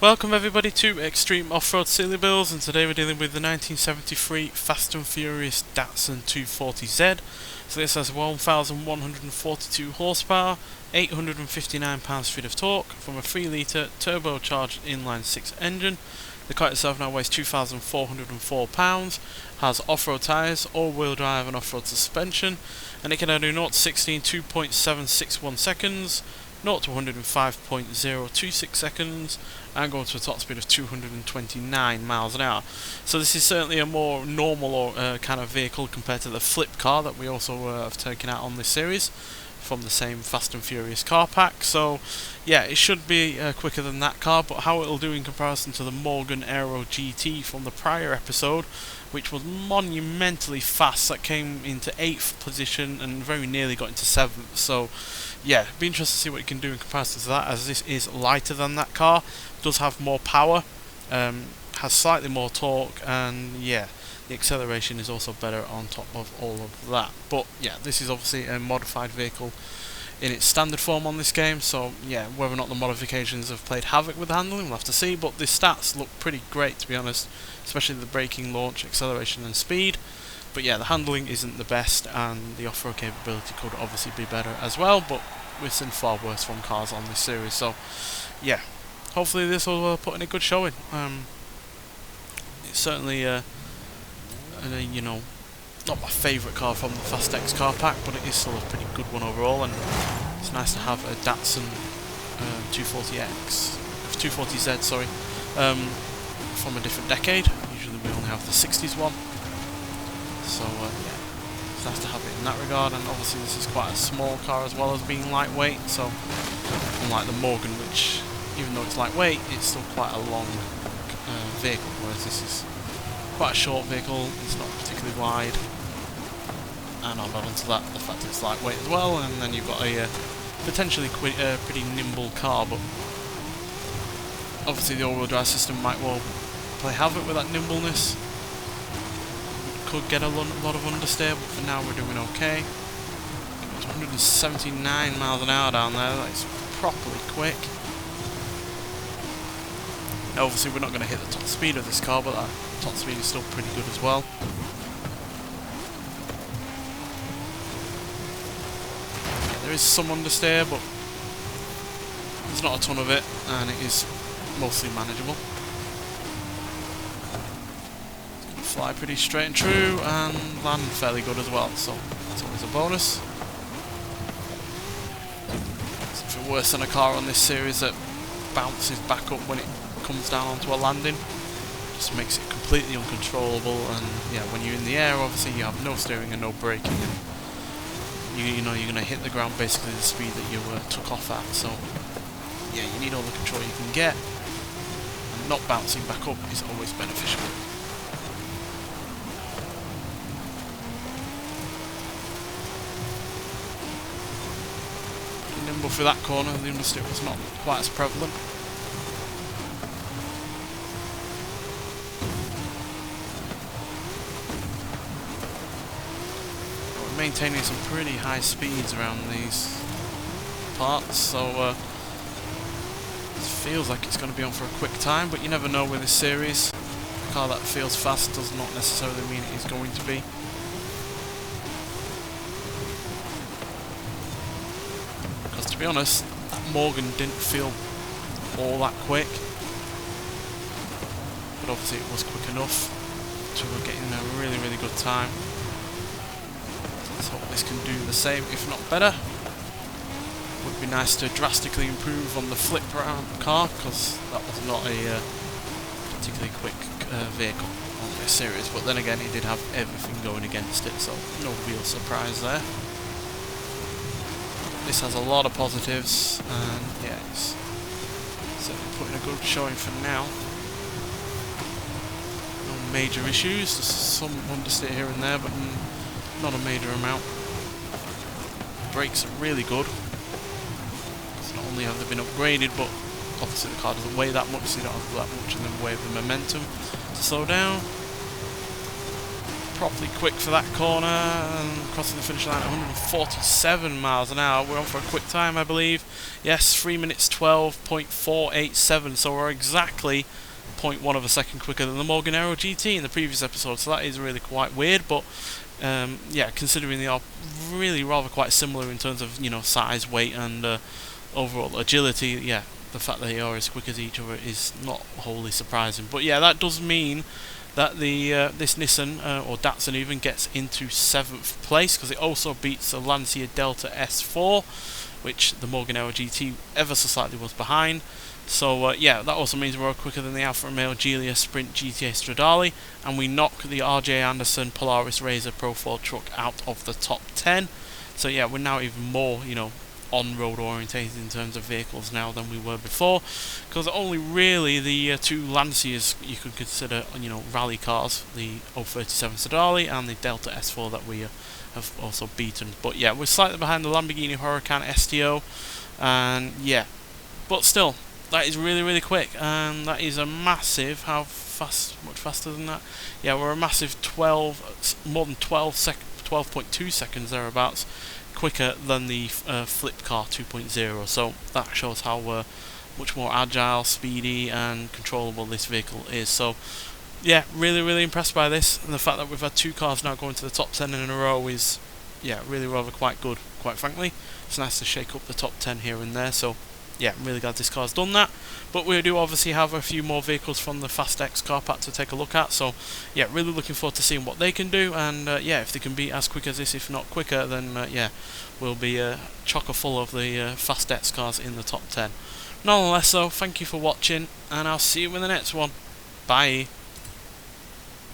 Welcome everybody to Extreme Off-Road Silly Bills, and today we're dealing with the 1973 Fast and Furious Datsun 240Z. So this has 1,142 horsepower, 859 pounds-feet of torque from a 3-litre turbocharged inline-6 engine. The car itself now weighs 2,404 pounds, has off-road tyres, all-wheel drive and off-road suspension, and it can now do 0 to 60 in 2.761 seconds, 0 to 105.026 seconds, and go to a top speed of 229 miles an hour. So this is certainly a more normal or kind of vehicle compared to the flip car that we also have taken out on this series from the same Fast and Furious car pack. So yeah, it should be quicker than that car, but how it'll do in comparison to the Morgan Aero GT from the prior episode, which was monumentally fast, that came into 8th position and very nearly got into 7th. So yeah, be interested to see what you can do in comparison to that, as this is lighter than that car, does have more power, has slightly more torque, and yeah, the acceleration is also better on top of all of that. But yeah, this is obviously a modified vehicle in its standard form on this game, so yeah, whether or not the modifications have played havoc with the handling, we'll have to see, but the stats look pretty great, to be honest, especially the braking, launch, acceleration and speed. But yeah, the handling isn't the best, and the off-road capability could obviously be better as well, but we've seen far worse from cars on this series, so yeah, hopefully this will put in a good showing. It's certainly you know, not my favourite car from the Fast X car pack, but it is still a pretty good one overall, and it's nice to have a Datsun 240Z, sorry, from a different decade. Usually we only have the 60s one, so yeah, it's nice to have it in that regard. And obviously this is quite a small car as well as being lightweight, so unlike the Morgan, which even though it's lightweight, it's still quite a long vehicle, whereas this is quite a short vehicle, it's not particularly wide, and I'll add on to that the fact it's lightweight as well, and then you've got a potentially pretty nimble car, but obviously the all-wheel drive system might well play havoc with that nimbleness. We could get a lot of understeer, but for now we're doing okay. It's 179 miles an hour down there, that's properly quick. Obviously we're not going to hit the top speed of this car, but that top speed is still pretty good as well. Yeah, there is some understeer, but there's not a ton of it, and it is mostly manageable. It's going to fly pretty straight and true, and land fairly good as well, so that's always a bonus. Something worse than a car on this series that bounces back up when it comes down onto a landing, just makes it completely uncontrollable. And yeah, when you're in the air, obviously you have no steering and no braking, and you know you're going to hit the ground basically the speed that you took off at. So yeah, you need all the control you can get, and not bouncing back up is always beneficial. Pretty nimble through that corner, the understeer was not quite as prevalent. Maintaining some pretty high speeds around these parts, so it feels like it's going to be on for a quick time, but you never know with this series. A car that feels fast does not necessarily mean it is going to be. Because to be honest, that Morgan didn't feel all that quick, but obviously it was quick enough to get in a really good time. Let's hope this can do the same, if not better. Would be nice to drastically improve on the flip round car, because that was not a particularly quick vehicle on this series, but then again it did have everything going against it, so no real surprise there. This has a lot of positives, and yeah, it's certainly putting a good showing for now. No major issues, there's some understeer here and there, but not a major amount. Brakes are really good. So not only have they been upgraded, but obviously the car doesn't weigh that much, so you don't have that much in the way of the momentum to slow down. properly quick for that corner, and crossing the finish line at 147 miles an hour. We're on for a quick time, I believe. Yes, 3 minutes 12.487, so we're exactly 0.1 of a second quicker than the Morgan Aero GT in the previous episode, so that is really quite weird, but yeah, considering they are really rather quite similar in terms of, you know, size, weight, and overall agility, yeah, the fact that they are as quick as each other is not wholly surprising. But yeah, that does mean that the this Nissan, or Datsun even, gets into 7th place, because it also beats the Lancia Delta S4, which the Morgan Aero GT ever so slightly was behind. So yeah, that also means we're quicker than the Alfa Romeo Giulia Sprint GTA Stradale, and we knock the RJ Anderson Polaris Razor Pro 4 truck out of the top 10. So yeah, we're now even more, you know, on-road orientated in terms of vehicles now than we were before, because only really the two Lancias you could consider, you know, rally cars, the 037 Stradale and the Delta S4 that we have also beaten. But yeah, we're slightly behind the Lamborghini Huracan STO, and yeah, but still, that is really, really quick, and that is a massive, how fast, much faster than that? Yeah, we're a massive more than 12.2 seconds thereabouts quicker than the Flip Car 2.0, so that shows how much more agile, speedy, and controllable this vehicle is. So yeah, really, really impressed by this, and the fact that we've had two cars now going to the top 10 in a row is, yeah, really rather quite good, quite frankly. It's nice to shake up the top 10 here and there, so yeah, I'm really glad this car's done that. But we do obviously have a few more vehicles from the Fast X car pack to take a look at, so yeah, really looking forward to seeing what they can do, and yeah, if they can be as quick as this, if not quicker, then yeah, we'll be chocker full of the Fast X cars in the top 10. Nonetheless, so thank you for watching, and I'll see you in the next one. Bye.